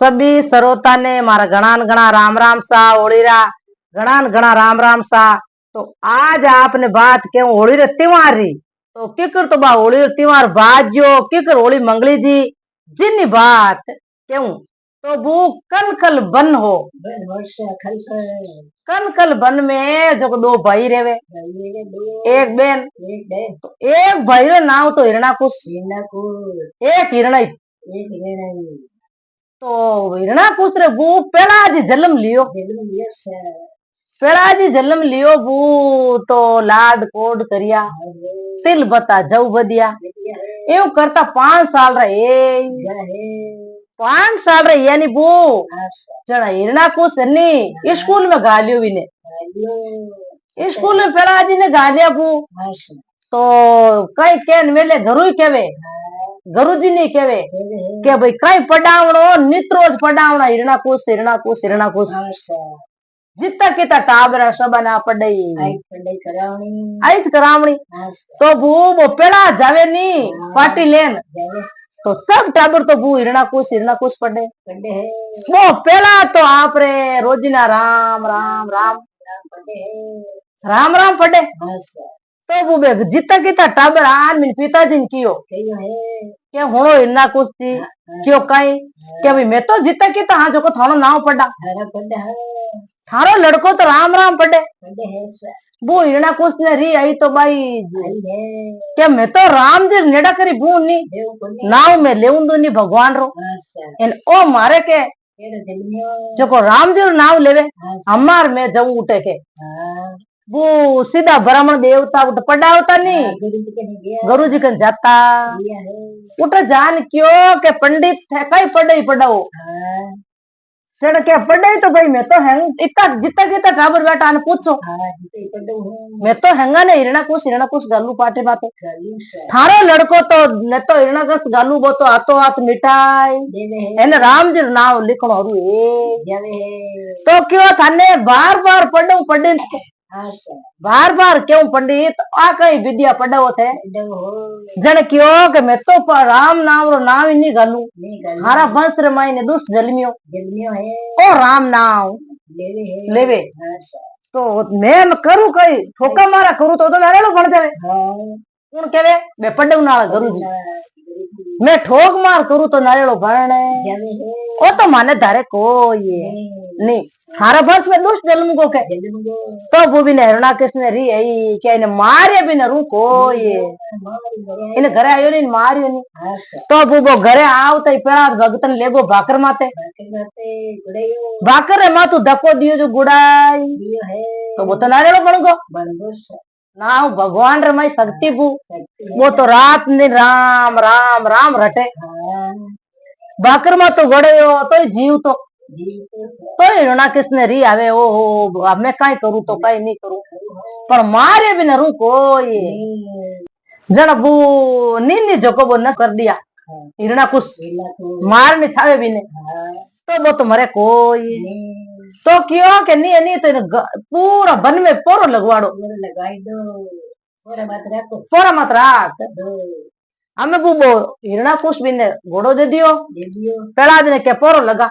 सभी सरोता ने मारा घना घना राम राम सा होलीरा घना घना राम राम सा। तो आज आपने बात क्यों होली रे त्योहार री तो किकर तो बा होली रे त्योहार बाजो किकर होली मंगली जी जिन बात क्यों तो वो कल कल बन हो कल कल बन में जो दो भाई रेवे एक बेन तो एक भाई रे नाम तो हिरणाकुश एक हिरण तो हिरणाकुश रे वो पहला जी जन्म लियो पहला जी जन्म लियो वो तो लाड कोड करिया तिल बता जव बदिया एव करता 5 साल रहे 5 साल रहे यानी वो जरा हिरणाकुश ने स्कूल में गालियो भी ने स्कूल में पहला जी ने गालिया वो तो कई केन मेले घरू ही केवे गुरुजी ने केवे के भाई कई पढ़ावणो नित रोज पढ़ावणा हिरणाकुश हिरणाकुश हिरणाकुश जितना कितना टाबरा सबना पढ़ाई आई करावणी तो वो पेड़ा जावे नी पार्टी लेन तो सब टाबर तो वो हिरणाकुश पढ़े वो पेला तो आप रे रोजीना राम राम राम राम राम पढ़े तो वो जितना कितना टाबर आन मिल पिताजी ने कियो के होनो हिरणाकुश थी क्यों कई के भाई मैं तो जितना कितना हाँ जो को थानो नाम पढ़ा थारो लड़को तो राम राम पढ़े वो हिरणाकुश ने री आई तो भाई के मैं तो राम जी नेड़ा करी बू नी नाव में लेऊं दो नी भगवान रो इन ओ मारे के जो को राम जी नाव लेवे हमार में जाऊं उठे के वो सीधा ब्राह्मण देवता उठ पढ़ावता नहीं गुरु जी कन जाता उठ जान क्यों के पंडित है कई पढ़ाई पढ़ाओ चढ़ के पढ़े तो भाई मैं तो हैंग इतना जितना कितना टाबर बेटा आने पूछो मैं तो हैंगा ने हिरणाकुश गालू पाटे बाते थारे लड़को तो न तो हिरणाकुश गालू बो तो हाथों हाथ मिठाई एने राम जी नाम लिखणो तो क्यों थाने बार बार पढ़ू पढ़े बार बार क्यों पंडित आ कई विद्या पढ़ाओ थे जन क्यों के मैं तो राम नाम रो नाम ही नहीं गालू हारा वंश रे मायने दुष्ट जलमियो ओ राम नाम लेवे तो मैं करूं कई ठोका मारा करूं तो नारेलो बन जावे कौन केवे बे पढ़ू नाल गुरुजी मैं ठोक मार करूं तो नारेलो भरणे ओ तो माने धारे कोई नहीं हारा वंश में दुष्ट जन्म को के तो वो भी हिरणाकुश ने री आई क्या इन्हें मारे भी न रू कोई इन्हें घरे आयो नहीं मारियो नहीं तो वो घरे आओ तो पेड़ा भगतन लेगो भाकर माते भाकर रे मातू धक्को दियो जो गुड़ाई तो वो तो नारेलो बन गो ना भगवान रे माई शक्ति बू वो तो रात दिन राम राम राम रटे भाकर मा तो गड़े तो जीव तो हिरणाकुश ने री आवे ओ मैं कई करूं तो कई नहीं करूं पर मारे भी न रू कोई जन वो नीनी जको वो न कर दिया हिरणाकुश मारने छावे भी ने तो वो तो मरे कोई तो क्यों के नहीं नहीं तो पूरा बन में पोरो लगवाड़ो पोरा मत राख हमें वो हिरणाकुश भी ने घोड़ो दे दियो पहला दिन के पोरो लगा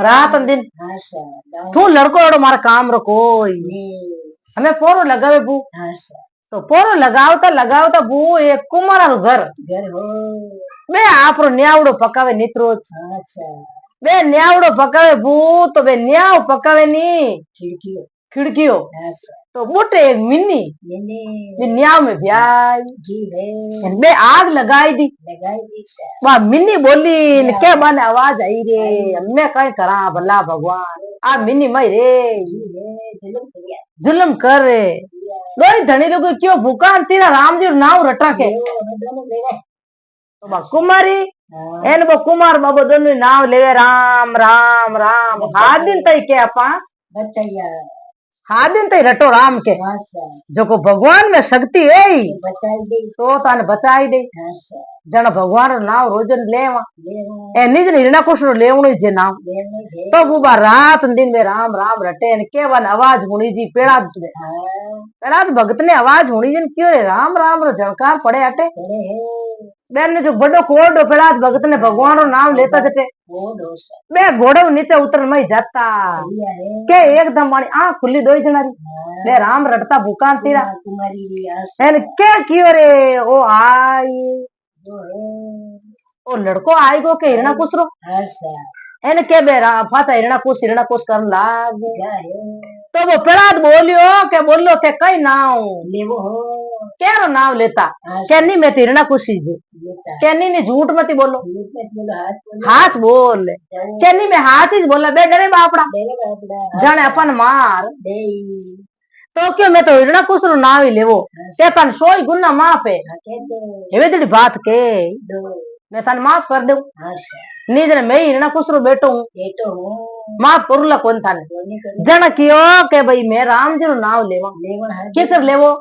रात दिन तू लड़को एडो मारा काम रो कोई हमें पोरो लगावे बू तो पोरो लगावता बू एक कुमारा रो घर मैं आप रो न्यावड़ो पकावे नित्रोज बे न्यावड़ो पकावे बू तो बे न्याव पकावे नी खिड़कियों तो मोटे एक मिनी न्याव में ब्याई बे आग लगाई दी वह मिनी बोली क्या बाने आवाज आई रे मैं कहीं करा भला भगवान आ मिनी मई रे जुल्म कर रे दो धनी लोग क्यों भूखा तेरा राम जी नाव रटा के तो कुमारी एन वो कुमार बाबू दोनों नाव लेवे राम राम राम हाथ दिन तई के अपा हाथ दिन तई रटो राम के जो को भगवान में शक्ति है तो ताने बचाई दे जन भगवान रो नाव रोजन लेवा ए निज हिरणाकुश रो लेवणो जे नाम तो बुबा रात दिन में राम राम रटे ने केवन आवाज हुणी जी पेड़ा भगत ने आवाज हुणी जी क्यों रे राम राम रो झणकार पड़े हटे बेन ने जो बड़ो कोडो पेड़ा भगत ने भगवान रो नाम लेता जते बे घोड़े नीचे उतर मई जाता के एकदम मारी आंख खुली दोई जनारी बे राम रटता भूकान तीरा एन के कियो रे ओ आई ओ लड़को आई गो के हिरणा कुसरो एने के बेरा फाता हिरणा कुछ करन लाग तो वो पेड़ाद बोलियो के बोलो के कई नाव लेवो हो केरो नाव लेता केनी में हिरणा कुशी केनी ने झूठ मत बोलो हाथ बोल केनी में हाथ ही बोला बे डरे बापड़ा जाने अपन मार तो क्यों मैं तो हिरणा कुसरो नाव ही लेवो ते तन सोई गुना माफ है हेवे तेरी बात के मैं तन माफ कर दूं नीजरे मैं हिरणा कुसरो बेटो हूं माफ करूला कौन थाने जन कियो के भाई मैं राम जी रो नाव लेवा के कर लेवो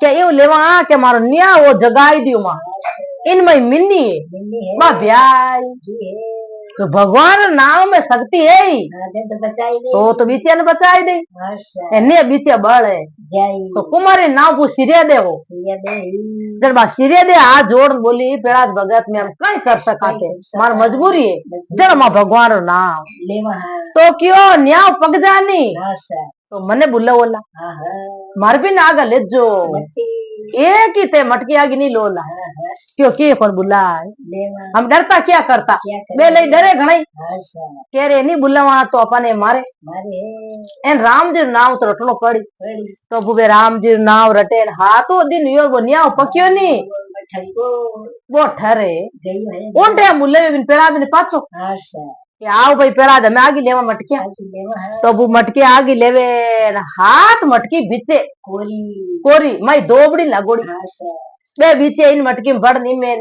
के यो लेवा के मारो निया वो जगाई दियो मां इनमें मिन्नी है मां ब्याई तो भगवान नाम में शक्ति है ही तो बीचे ने बचाई दे एने बीचे बल है तो कुमारी नाव को सिरिया दे हो जब बा सिरिया दे हाथ जोड़ बोली पेड़ा भगत में हम कई कर सकाते मार मजबूरी है जब मां भगवान रो नाम तो क्यों न्याव पग जानी तो मने बुला बोला मार भी ना आगा ले जो एक ही ते मटकी आगे नहीं लोला क्यों की कौन बुला हम डरता क्या करता बे ले डरे घणाई कह रे नहीं बुलावा तो अपने मारे एन राम जी नाव तो रटनो पड़ी तो बुबे राम जी नाव रटे हाथों दिन यो वो न्याव पक्यो नी वो ठरे उनटे मुल्ले बिन पेड़ा बिन पाचो आओ भाई पेड़ा मैं आगे लेवा मटकिया तो वो मटकी आगे लेवे हाथ मटकी बीचे कोरी मई दोबड़ी लागोड़ी बे बीचे इन मटकी में बढ़नी में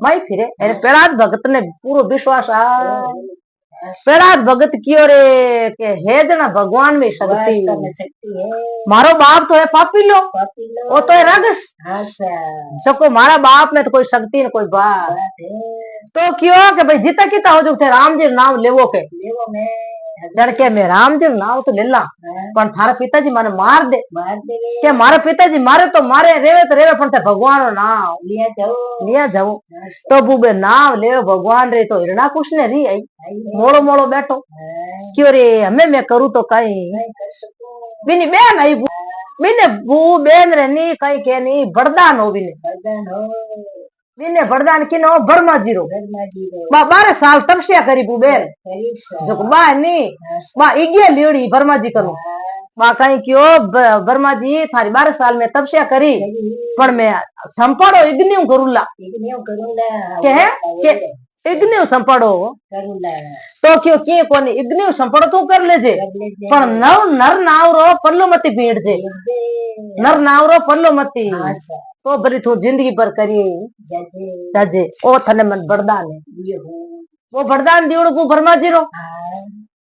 मई फिरे अरे पेड़ा भगत ने पूरा विश्वास आ पेड़ा भगत कियो रे के हे जना भगवान में शक्ति मारो बाप तो है पापी लो वो तो है रागस सबको मारा बाप में तो कोई शक्ति न कोई बात तो क्यों के भाई जीता किता हो जो राम जी नाम लेवो के लड़के में राम जी नाम तो ले ला पर थारा पिताजी माने मार दे के मारे पिताजी मारे तो रेवे पण ते भगवान रो नाम लिया जाओ तो बुबे नाम ले भगवान रे तो हिरणा कुछ ने री आई मोड़ो बैठो क्यों रे हमें मैं करूँ तो कई बिनी बेन आई बिने बू बेन रे नी कई के नी वरदान हो बिने वरदान की नो बर्मा जीरो 12 साल तपस्या करी बुबेर जो बा नी बा इगे लियोड़ी बर्मा जी करो बा कहीं क्यों बर्मा जी थारी 12 साल में तपस्या करी पर मैं संपाड़ो इग्नियो करूला के इग्नियो संपाड़ो तो क्यों की कोनी इग्नियो संपाड़ो तू कर लेजे पर नर नावरो पल्लो मती भीड़ जे नर नावरो पल्लो मती तो बरी तू जिंदगी पर करी जाजे ओ थने मन वरदान है वो वरदान दियोड़ को बर्मा जी रो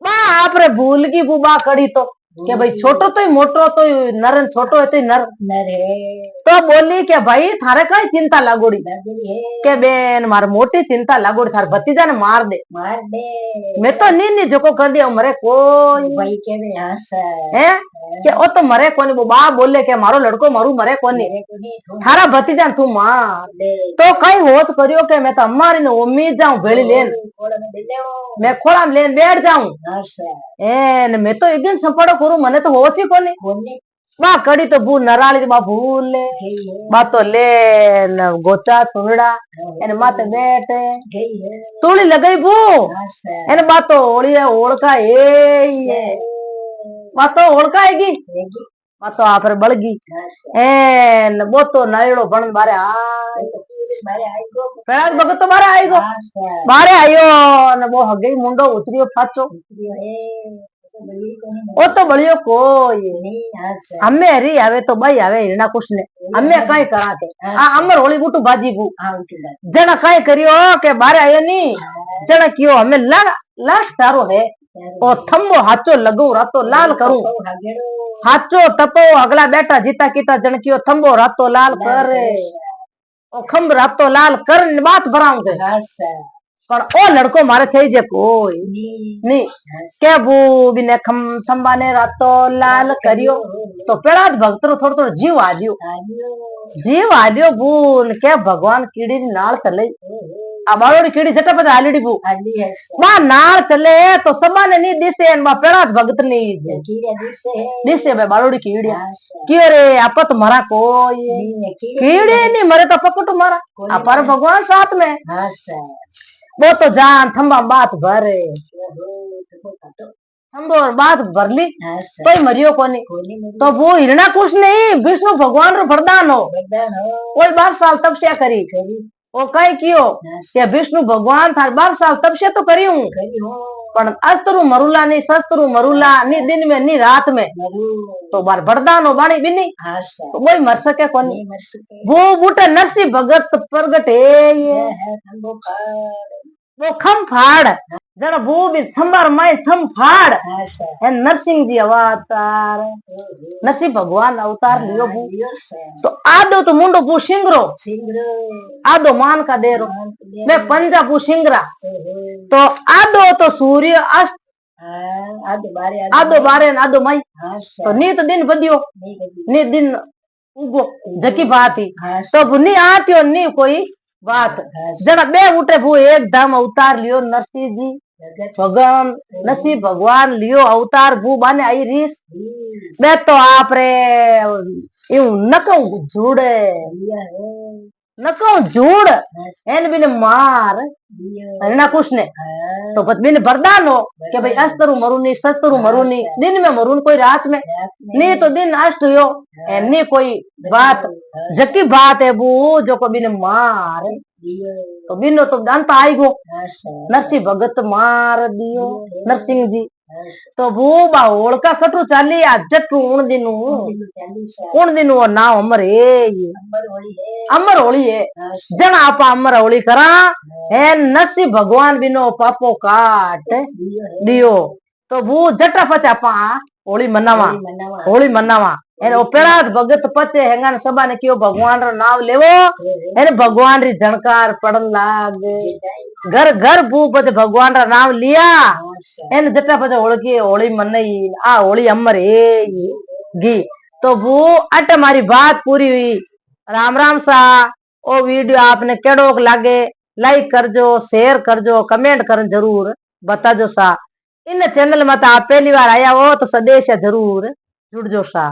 बा आपरे भूल की बुबा कड़ी तो के भाई छोटो तो ही मोटो तो नर छोटो है तो नर है तो बोली के भाई थारे कई चिंता लागोड़ी के बेन मार मोटी चिंता लागोड़ी थार भतीजा ने मार दे मैं तो नी जोको कर दिया मरे कोई भाई के है के ओ तो मरे कोनी वो बा बोले के मारो लड़को मारू मरे कोनी थारा भतीजा तू मार तो कई होत करियो के मैं तो अम्मारी ने उम्मीद जाऊं भेड़ी लेन मैं खोला लेन बैठ जाऊं एन मैं तो एक दिन संपड़ो करू मने तो होची कोनी बा कड़ी तो बू नराली बा भूल ले बा तो ले न गोचा तुड़ा एन माते बैठ तुड़ी लगाई बू एन बा तो ओड़ी ओड़का ए बा तो ओड़काएगी बा तो आप रे बड़गी एन वो तो नरेड़ो बन बारे पेड़ भगत तो बारे आएगो बारे आयो न वो हगे मुंडो उतरियो फाचो ओ तो बलियो कोई हमें हरी आवे तो भाई आवे हिरणा कुछ ने हमें कई कराते आ अमर होली बूटू बाजी बू जना कई करियो के बारे आयो नी जना कियो हमें लाश तारो है ओ थम्बो हाचो लगू रातो लाल करूं हाचो तपो अगला बेटा जीता कीता जन कियो थम्बो रातो लाल कर ओ खंब रातो लाल कर बात भराऊंगे પણ ઓ લડકો મારે થઈ જાય કોઈ નહીં કે બુ બીને ખંભાને રાતો લાલ કર્યો તો પેલા જ ભક્તો થોડો થોડો જીવ આલ્યો ભૂલ કે ભગવાન કીડી ની નાળ ચલે આ બાળોડી કીડી જતા પછી આલીડી ભૂ બા નાળ ચલે તો સમાને ની દિશે બા પેલા જ ભગત ની દિશે ભાઈ બાળોડી કીડી કે રે આપત મરા કોઈ કીડી नहीं मरे तो पकटू मारा अपर भगवान साथ में वो तो जान थम्बा बात भरे थम्बो बात भर ली तो ही मरियो कोनी तो वो हिरणा कुछ नहीं विष्णु भगवान रो वरदान हो कोई 12 साल तपस्या करी वो कई कियो कि विष्णु भगवान था 12 साल तपस्या तो करी हूँ पण अस्त्रु मरुला नहीं शस्त्रु मरुला नी दिन में नी रात में तो बार वरदान हो बाणी भी नहीं तो कोई मर सके कौन वो बूटे नरसिंह भगत प्रगट है वो खम फाड़ जरा वो भी थम्बार माय थम फाड़ है नरसिंह जी अवतार नरसिंह भगवान अवतार लियो बू तो आदो तो मुंडो बू सिंगरो आदो मान का देरो मैं पंजा बू सिंगरा तो आदो तो सूर्य अस्त आदो बारे आदो माई तो नी तो दिन बदियो नी दिन उगो जकी बात ही तो नी आत्यो नी कोई बात जना बे उठे भू एकदम अवतार लियो नरसिंह जी भगवान नरसिंह भगवान लियो अवतार भू बाने आई रीस बे तो आप रे यू नको जुड़े नको जुड़ एन बिन मार ना कुछ ने तो बस बिन वरदान हो कि भाई अस्त्रु मरुनी शस्त्रु मरुनी दिन में मरून कोई रात में नहीं तो दिन अष्ट हो नहीं कोई बात जकी बात है वो जो को बिन मार तो बिनो तो अंत आई गो नरसिंह भगत मार दियो नरसिंह जी तो वो बाहोल का कटू चाली आज जटू उन दिनू नाम अमर है अमर होली है जन आप अमर होली करा है नरसिंह भगवान बिनो पापो काट दियो तो वो जटा पचा पा होली मनावा एने पेड़ा भगत पचे हेंगान सबा ने क्यों भगवान रो नाम लेवो एने भगवान री झणकार पड़न लाग घर घर भू पचे भगवान रा नाम लिया एने जटा पचे होली होली मनई आ होली अमर है गी तो वो अट हमारी बात पूरी हुई राम राम सा ओ वीडियो आपने केड़ो लागे लाइक करजो शेयर करजो कमेंट कर जरूर बताजो सा इन चैनल में आप पहली बार आया हो तो सदेश जरूर जुड़जो सा।